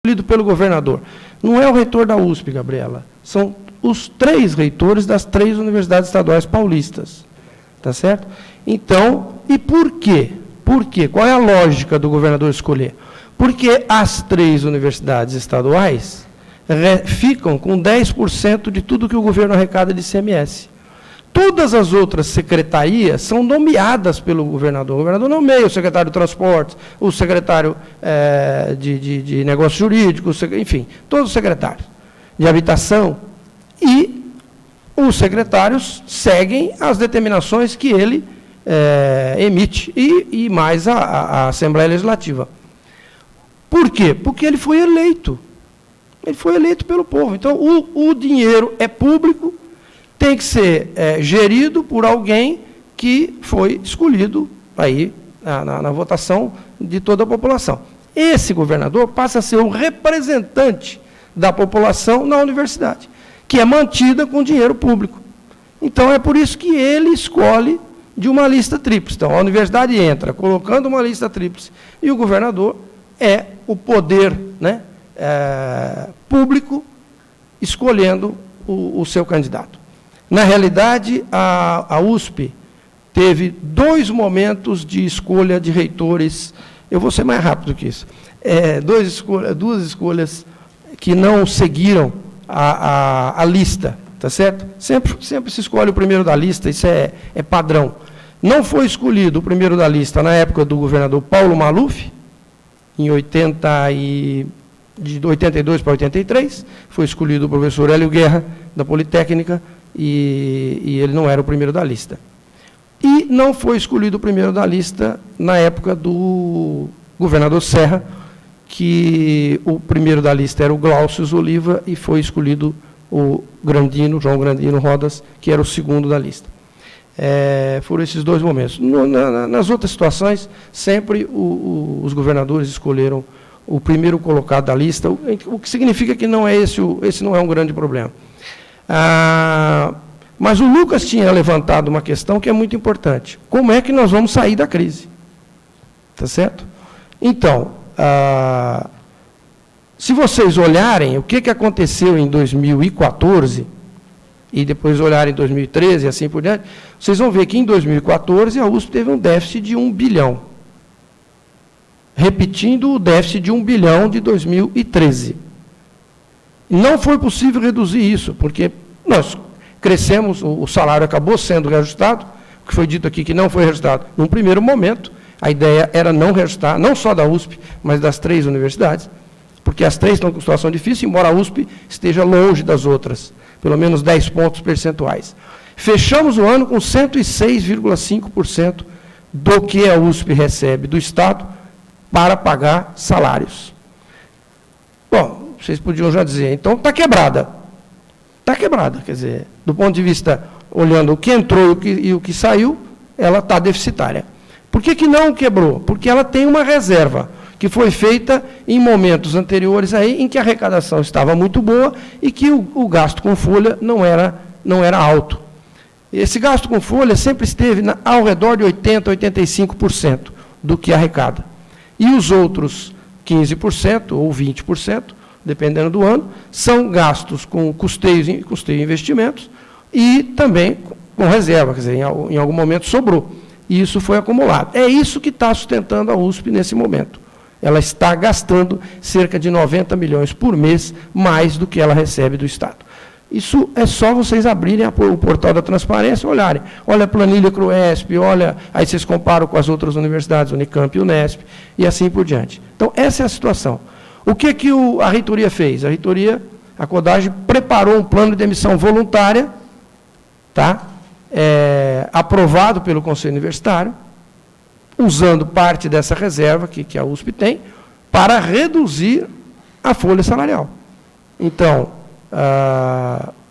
escolhido pelo governador. Não é o reitor da USP, Gabriela. São os 3 reitores das 3 universidades estaduais paulistas. Tá certo? Então, e por quê? Por quê? Qual é a lógica do governador escolher? Porque as 3 universidades estaduais ficam com 10% de tudo que o governo arrecada de ICMS. Todas as outras secretarias são nomeadas pelo governador. O governador nomeia o secretário de Transportes, o secretário de Negócios Jurídicos, enfim, todos os secretários de Habitação. E os secretários seguem as determinações que ele emite, e mais a Assembleia Legislativa. Por quê? Porque ele foi eleito. Ele foi eleito pelo povo. Então, o dinheiro é público, tem que ser gerido por alguém que foi escolhido aí na votação de toda a população. Esse governador passa a ser o representante da população na universidade, que é mantida com dinheiro público. Então, é por isso que ele escolhe de uma lista tríplice. Então, a universidade entra colocando uma lista tríplice e o governador é o poder, né, público escolhendo o seu candidato. Na realidade, a USP teve 2 momentos de escolha de reitores. Eu vou ser mais rápido que isso. 2 escolhas que não seguiram a lista, tá certo? Sempre se escolhe o primeiro da lista, isso é padrão. Não foi escolhido o primeiro da lista na época do governador Paulo Maluf, de 82 para 83, foi escolhido o professor Hélio Guerra, da Politécnica, e ele não era o primeiro da lista. E não foi escolhido o primeiro da lista na época do governador Serra, que o primeiro da lista era o Glaucio Oliva, e foi escolhido o João Grandino Rodas, que era o segundo da lista. Foram esses 2 momentos. Nas outras situações, sempre os governadores escolheram o primeiro colocado da lista, o que significa que não é esse não é um grande problema. Mas o Lucas tinha levantado uma questão que é muito importante. Como é que nós vamos sair da crise? Tá certo? Então, se vocês olharem o que aconteceu em 2014, e depois olharem em 2013 e assim por diante, vocês vão ver que em 2014 a USP teve um déficit de 1 bilhão. Repetindo o déficit de 1 bilhão de 2013. Não foi possível reduzir isso, porque nós crescemos, o salário acabou sendo reajustado, o que foi dito aqui que não foi reajustado num primeiro momento. A ideia era não reajustar, não só da USP, mas das 3 universidades, porque as 3 estão com situação difícil, embora a USP esteja longe das outras, pelo menos 10 pontos percentuais. Fechamos o ano com 106,5% do que a USP recebe do Estado para pagar salários. Bom, vocês podiam já dizer, então está quebrada. Está quebrada, quer dizer, do ponto de vista, olhando o que entrou e o que saiu, ela está deficitária. Por que não quebrou? Porque ela tem uma reserva, que foi feita em momentos anteriores aí, em que a arrecadação estava muito boa e que o gasto com folha não era alto. Esse gasto com folha sempre esteve ao redor de 80%, 85% do que arrecada. E os outros 15% ou 20%, dependendo do ano, são gastos com custeio e investimentos e também com reserva, quer dizer, em algum momento sobrou. E isso foi acumulado. É isso que está sustentando a USP nesse momento. Ela está gastando cerca de 90 milhões por mês, mais do que ela recebe do Estado. Isso é só vocês abrirem o portal da transparência e olharem. Olha a planilha CRUESP, olha, aí vocês comparam com as outras universidades, Unicamp e Unesp, e assim por diante. Então, essa é a situação. O que a reitoria fez? A CODAGE preparou um plano de demissão voluntária, tá? Aprovado pelo Conselho Universitário, usando parte dessa reserva que a USP tem, para reduzir a folha salarial. Então,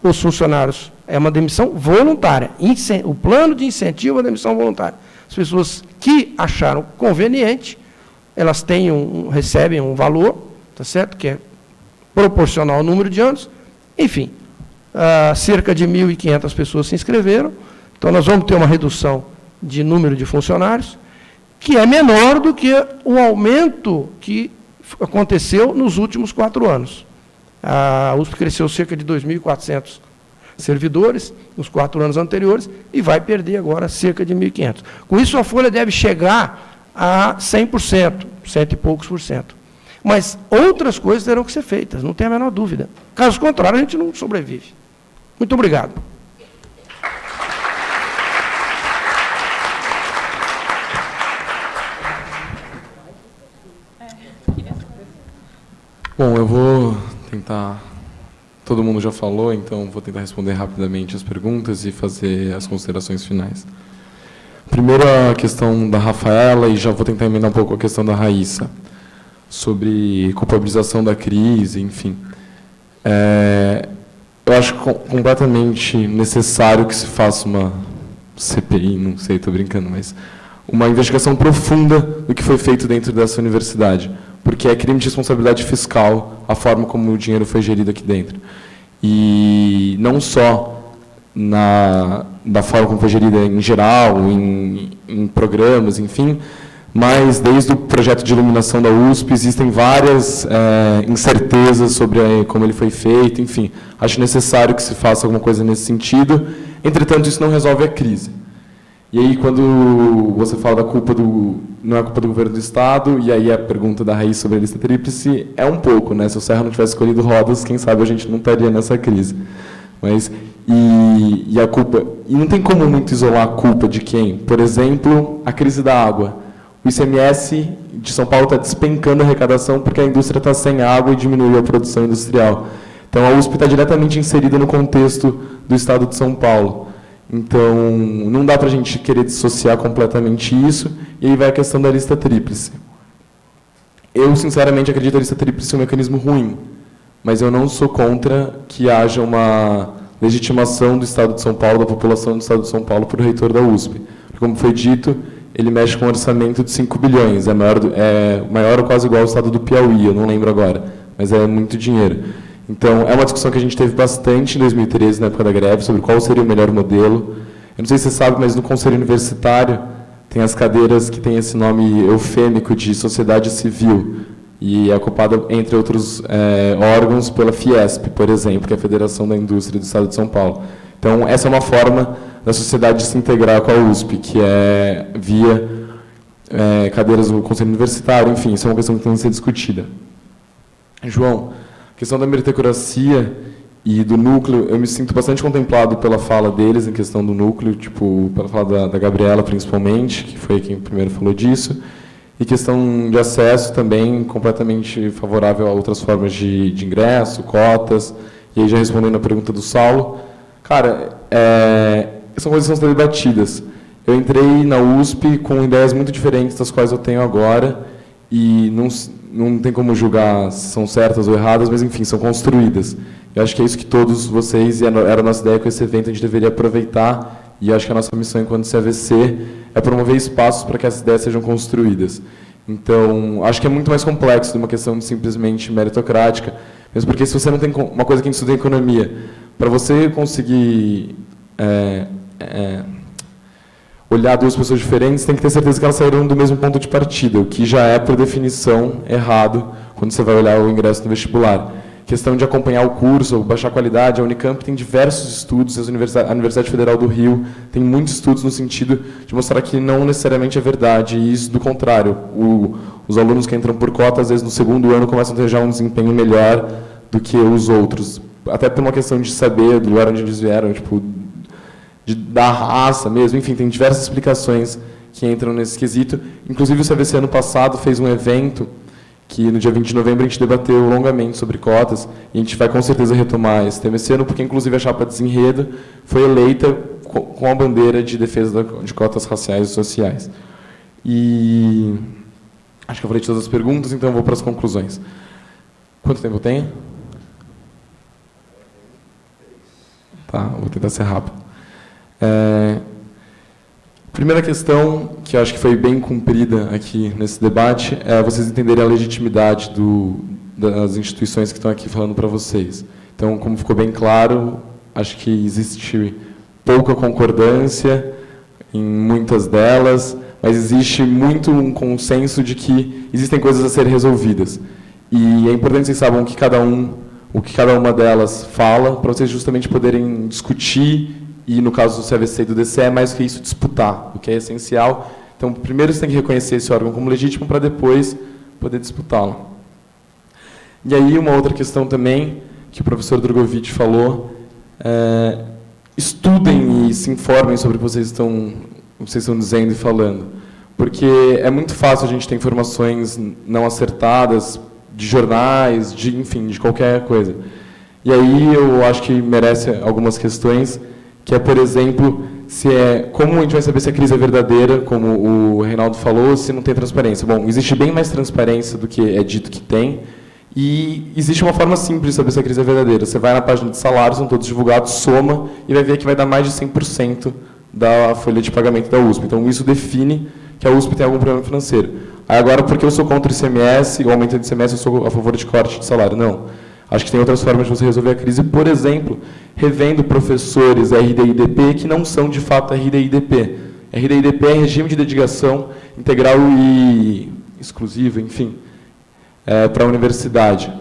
os funcionários, é uma demissão voluntária, o plano de incentivo à demissão voluntária. As pessoas que acharam conveniente, elas recebem um valor, tá certo? Que é proporcional ao número de anos. Enfim, cerca de 1.500 pessoas se inscreveram, então nós vamos ter uma redução de número de funcionários, que é menor do que o aumento que aconteceu nos últimos 4 anos. A USP cresceu cerca de 2.400 servidores nos 4 anos anteriores e vai perder agora cerca de 1.500. Com isso, a folha deve chegar a 100%, 100 e poucos por cento. Mas outras coisas terão que ser feitas, não tem a menor dúvida. Caso contrário, a gente não sobrevive. Muito obrigado. Bom, eu vou tentar... Todo mundo já falou, então vou tentar responder rapidamente as perguntas e fazer as considerações finais. Primeiro a questão da Rafaela, e já vou tentar emendar um pouco a questão da Raíssa, sobre culpabilização da crise, enfim. Eu acho completamente necessário que se faça uma CPI, não sei, estou brincando, mas uma investigação profunda do que foi feito dentro dessa universidade, porque é crime de responsabilidade fiscal a forma como o dinheiro foi gerido aqui dentro. E não só da forma como foi gerida em geral, em programas, enfim, mas desde o projeto de iluminação da USP existem várias incertezas sobre como ele foi feito, enfim. Acho necessário que se faça alguma coisa nesse sentido. Entretanto, isso não resolve a crise. E aí, quando você fala da culpa não é culpa do governo do Estado, e aí a pergunta da Raíssa sobre a lista tríplice é um pouco, né? Se o Serra não tivesse escolhido Rodas, quem sabe a gente não estaria nessa crise. Mas, e a culpa... E não tem como muito isolar a culpa de quem? Por exemplo, a crise da água. O ICMS de São Paulo está despencando a arrecadação porque a indústria está sem água e diminuiu a produção industrial. Então, a USP está diretamente inserida no contexto do Estado de São Paulo. Então, não dá para a gente querer dissociar completamente isso, e aí vai a questão da lista tríplice. Eu, sinceramente, acredito que a lista tríplice é um mecanismo ruim, mas eu não sou contra que haja uma legitimação do Estado de São Paulo, da população do Estado de São Paulo, para o reitor da USP. Como foi dito, ele mexe com um orçamento de 5 bilhões, é maior ou quase igual ao Estado do Piauí, eu não lembro agora, mas é muito dinheiro. Então, é uma discussão que a gente teve bastante em 2013, na época da greve, sobre qual seria o melhor modelo. Eu não sei se você sabe, mas no Conselho Universitário tem as cadeiras que têm esse nome eufêmico de sociedade civil, e é ocupada, entre outros órgãos, pela Fiesp, por exemplo, que é a Federação da Indústria do Estado de São Paulo. Então, essa é uma forma da sociedade se integrar com a USP, que é via cadeiras do Conselho Universitário, enfim, isso é uma questão que tem que ser discutida. João, a questão da meritocracia e do núcleo, eu me sinto bastante contemplado pela fala deles, em questão do núcleo, tipo, pela fala da Gabriela, principalmente, que foi quem primeiro falou disso, e questão de acesso também, completamente favorável a outras formas de ingresso, cotas, e aí já respondendo a pergunta do Saulo, cara, são coisas que estão sendo debatidas. Eu entrei na USP com ideias muito diferentes das quais eu tenho agora, e não tem como julgar se são certas ou erradas, mas, enfim, são construídas. Eu acho que é isso que todos vocês, e era a nossa ideia com esse evento, a gente deveria aproveitar, e acho que a nossa missão enquanto CAVC é promover espaços para que essas ideias sejam construídas. Então, acho que é muito mais complexo de uma questão de simplesmente meritocrática, mesmo porque se você não tem uma coisa que a gente estuda em economia, para você conseguir olhar duas pessoas diferentes, tem que ter certeza que elas saíram do mesmo ponto de partida, o que já é, por definição, errado quando você vai olhar o ingresso no vestibular. Questão de acompanhar o curso, ou baixar a qualidade, a Unicamp tem diversos estudos, a Universidade Federal do Rio tem muitos estudos no sentido de mostrar que não necessariamente é verdade, e isso, do contrário, os alunos que entram por cota, às vezes, no segundo ano, começam a ter já um desempenho melhor do que os outros, até por uma questão de saber do lugar onde eles vieram, tipo, da raça mesmo, enfim, tem diversas explicações que entram nesse quesito. Inclusive, o CAVC, ano passado, fez um evento que, no dia 20 de novembro, a gente debateu longamente sobre cotas, e a gente vai, com certeza, retomar esse tema esse ano, porque, inclusive, a chapa Desenredo foi eleita com a bandeira de defesa de cotas raciais e sociais. E acho que eu falei de todas as perguntas, então eu vou para as conclusões. Quanto tempo eu tenho? Tá, vou tentar ser rápido. Primeira questão, que eu acho que foi bem cumprida aqui nesse debate, é vocês entenderem a legitimidade das instituições que estão aqui falando para vocês. Então, como ficou bem claro, acho que existe pouca concordância em muitas delas, mas existe muito um consenso de que existem coisas a serem resolvidas. E é importante que vocês saibam o que cada uma delas fala, para vocês justamente poderem discutir, e no caso do CAVC e do DCE, é mais que isso, disputar, o que é essencial. Então, primeiro você tem que reconhecer esse órgão como legítimo, para depois poder disputá-lo. E aí, uma outra questão também, que o professor Drogovic falou, estudem e se informem sobre o que vocês estão dizendo e falando. Porque é muito fácil a gente ter informações não acertadas, de jornais, enfim, de qualquer coisa. E aí eu acho que merece algumas questões, que é, por exemplo, como a gente vai saber se a crise é verdadeira, como o Reinaldo falou, se não tem transparência. Bom, existe bem mais transparência do que é dito que tem, e existe uma forma simples de saber se a crise é verdadeira. Você vai na página de salários, são todos divulgados, soma, e vai ver que vai dar mais de 100% da folha de pagamento da USP. Então, isso define que a USP tem algum problema financeiro. Aí, agora, porque eu sou contra o ICMS, o aumento do ICMS, eu sou a favor de corte de salário. Não. Acho que tem outras formas de você resolver a crise, por exemplo, revendo professores RD e IDP que não são, de fato, RD e IDP. RD e IDP é regime de dedicação integral e exclusivo, enfim, para a universidade.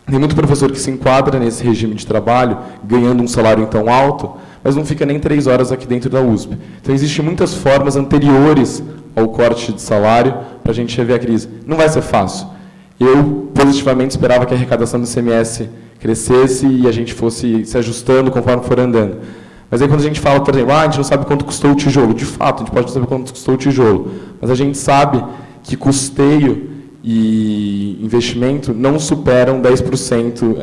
Tem muito professor que se enquadra nesse regime de trabalho, ganhando um salário tão alto, mas não fica nem 3 horas aqui dentro da USP. Então, existem muitas formas anteriores ao corte de salário para a gente rever a crise. Não vai ser fácil. Eu, positivamente, esperava que a arrecadação do ICMS crescesse e a gente fosse se ajustando conforme for andando. Mas aí, quando a gente fala, por exemplo, a gente não sabe quanto custou o tijolo. De fato, a gente pode não saber quanto custou o tijolo. Mas a gente sabe que custeio e investimento não superam 10%,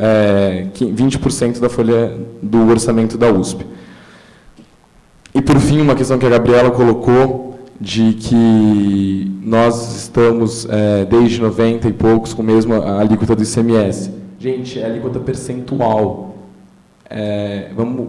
20% da folha do orçamento da USP. E, por fim, uma questão que a Gabriela colocou, de que nós estamos, desde 90 e poucos, com mesmo a alíquota do ICMS. Gente, é a alíquota percentual. Vamos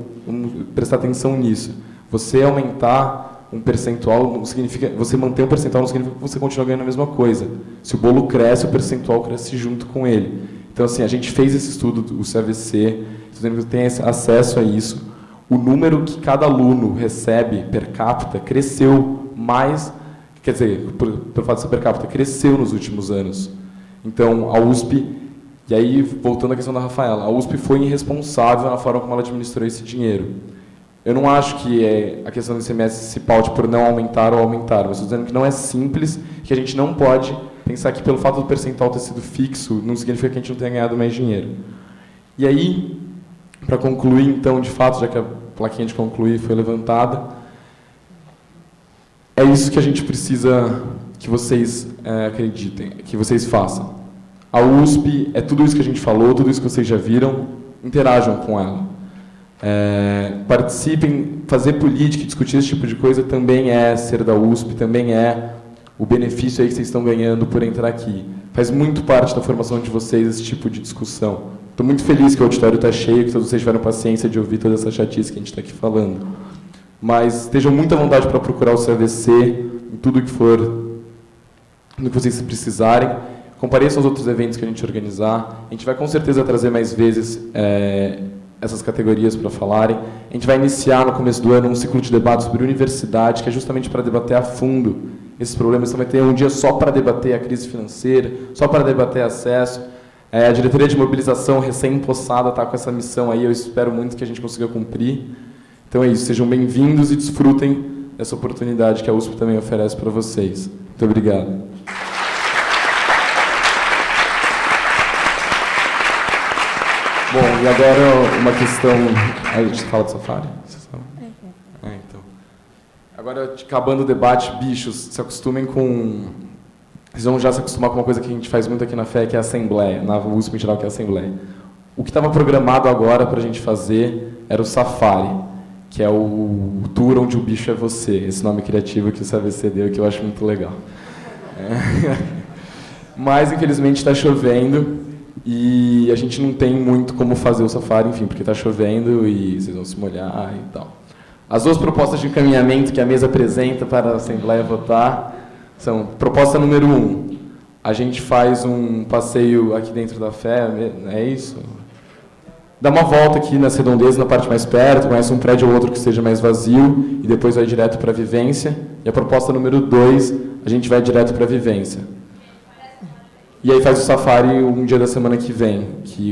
prestar atenção nisso. Você aumentar um percentual não significa... Você manter um percentual não significa que você continua ganhando a mesma coisa. Se o bolo cresce, o percentual cresce junto com ele. Então, assim, a gente fez esse estudo, o CAVC, tem acesso a isso. O número que cada aluno recebe per capita cresceu mais, quer dizer, pelo fato de ser per capita, cresceu nos últimos anos. Então, a USP, e aí, voltando à questão da Rafaela, a USP foi irresponsável na forma como ela administrou esse dinheiro. Eu não acho que a questão do ICMS se paute por não aumentar ou aumentar, mas estou dizendo que não é simples, que a gente não pode pensar que pelo fato do percentual ter sido fixo, não significa que a gente não tenha ganhado mais dinheiro. E aí, para concluir, então, de fato, já que a plaquinha de concluir foi levantada, é isso que a gente precisa que vocês acreditem, que vocês façam. A USP é tudo isso que a gente falou, tudo isso que vocês já viram, interajam com ela. Participem, fazer política, discutir esse tipo de coisa também é ser da USP, também é o benefício aí que vocês estão ganhando por entrar aqui. Faz muito parte da formação de vocês esse tipo de discussão. Estou muito feliz que o auditório está cheio, que todos vocês tiveram paciência de ouvir toda essa chatice que a gente está aqui falando. Mas estejam muito à vontade para procurar o CAVC, em tudo que for, no que vocês precisarem. Compareçam aos outros eventos que a gente organizar. A gente vai com certeza trazer mais vezes essas categorias para falarem. A gente vai iniciar no começo do ano um ciclo de debate sobre universidade, que é justamente para debater a fundo esses problemas. Então vai ter um dia só para debater a crise financeira, só para debater acesso. A diretoria de mobilização recém-impossada está com essa missão aí, eu espero muito que a gente consiga cumprir. Então é isso, sejam bem-vindos e desfrutem dessa oportunidade que a USP também oferece para vocês. Muito obrigado. Bom, e agora uma questão... A gente fala de Safari? Então. Agora, acabando o debate, bichos, se acostumem com... Vocês vão já se acostumar com uma coisa que a gente faz muito aqui na FE, que é a Assembleia, na USP em geral, que é a Assembleia. O que estava programado agora para a gente fazer era o Safari, que é o tour onde o bicho é você, esse nome criativo que o CAVC deu, que eu acho muito legal. Mas, infelizmente, está chovendo e a gente não tem muito como fazer o Safari, enfim, porque está chovendo e vocês vão se molhar e tal. As duas propostas de encaminhamento que a mesa apresenta para a Assembleia votar são: proposta número 1, a gente faz um passeio aqui dentro da FE, é isso? Dá uma volta aqui nas redondezas, na parte mais perto, conhece um prédio ou outro que esteja mais vazio, e depois vai direto para a vivência. E a proposta número 2, a gente vai direto para a vivência. E aí faz o safari um dia da semana que vem, que